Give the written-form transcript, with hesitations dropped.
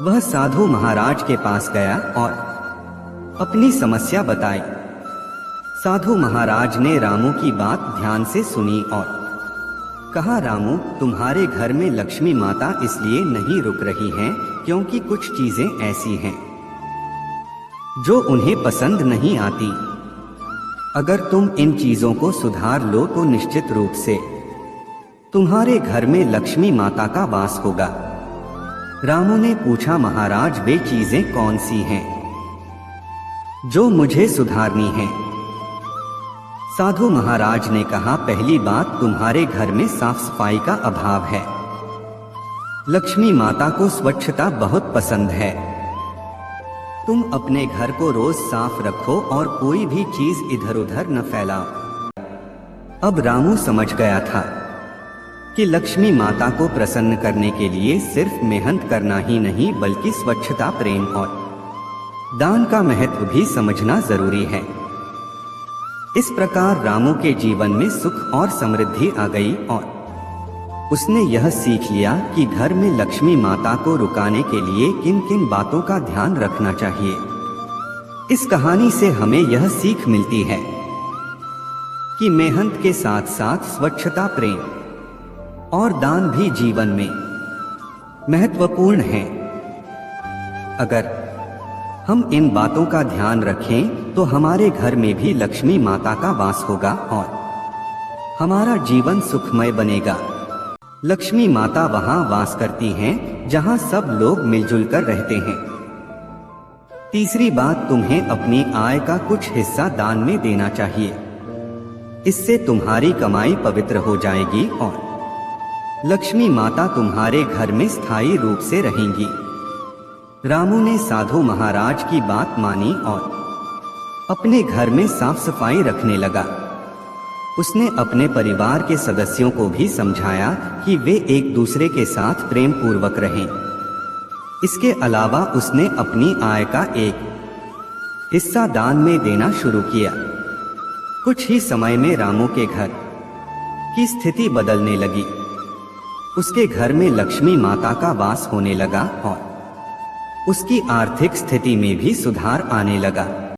वह साधु महाराज के पास गया और अपनी समस्या बताई। साधु महाराज ने रामू की बात ध्यान से सुनी और कहा, रामू, तुम्हारे घर में लक्ष्मी माता इसलिए नहीं रुक रही हैं क्योंकि कुछ चीजें ऐसी हैं जो उन्हें पसंद नहीं आती। अगर तुम इन चीजों को सुधार लो तो निश्चित रूप से तुम्हारे घर में लक्ष्मी माता का वास होगा। रामू ने पूछा, महाराज, वे चीजें कौन सी हैं जो मुझे सुधारनी हैं? साधु महाराज ने कहा, पहली बात, तुम्हारे घर में साफ सफाई का अभाव है। लक्ष्मी माता को स्वच्छता बहुत पसंद है। तुम अपने घर को रोज साफ रखो और कोई भी चीज इधर उधर न फैलाओ। अब रामू समझ गया था कि लक्ष्मी माता को प्रसन्न करने के लिए सिर्फ मेहनत करना ही नहीं बल्कि स्वच्छता, प्रेम और दान का महत्व भी समझना जरूरी है। इस प्रकार रामू के जीवन में सुख और समृद्धि आ गई और उसने यह सीख लिया कि घर में लक्ष्मी माता को रुकाने के लिए किन किन बातों का ध्यान रखना चाहिए। इस कहानी से हमें यह सीख मिलती है कि मेहनत के साथ साथ स्वच्छता, प्रेम और दान भी जीवन में महत्वपूर्ण है। अगर हम इन बातों का ध्यान रखें तो हमारे घर में भी लक्ष्मी माता का वास होगा और हमारा जीवन सुखमय बनेगा। लक्ष्मी माता वहां वास करती हैं जहां सब लोग मिलजुल कर रहते हैं। तीसरी बात, तुम्हें अपनी आय का कुछ हिस्सा दान में देना चाहिए। इससे तुम्हारी कमाई पवित्र हो जाएगी और लक्ष्मी माता तुम्हारे घर में स्थायी रूप से रहेंगी। रामू ने साधु महाराज की बात मानी और अपने घर में साफ सफाई रखने लगा। उसने अपने परिवार के सदस्यों को भी समझाया कि वे एक दूसरे के साथ प्रेम पूर्वक रहें। इसके अलावा उसने अपनी आय का एक हिस्सा दान में देना शुरू किया। कुछ ही समय में रामू के घर की स्थिति बदलने लगी। उसके घर में लक्ष्मी माता का वास होने लगा और उसकी आर्थिक स्थिति में भी सुधार आने लगा।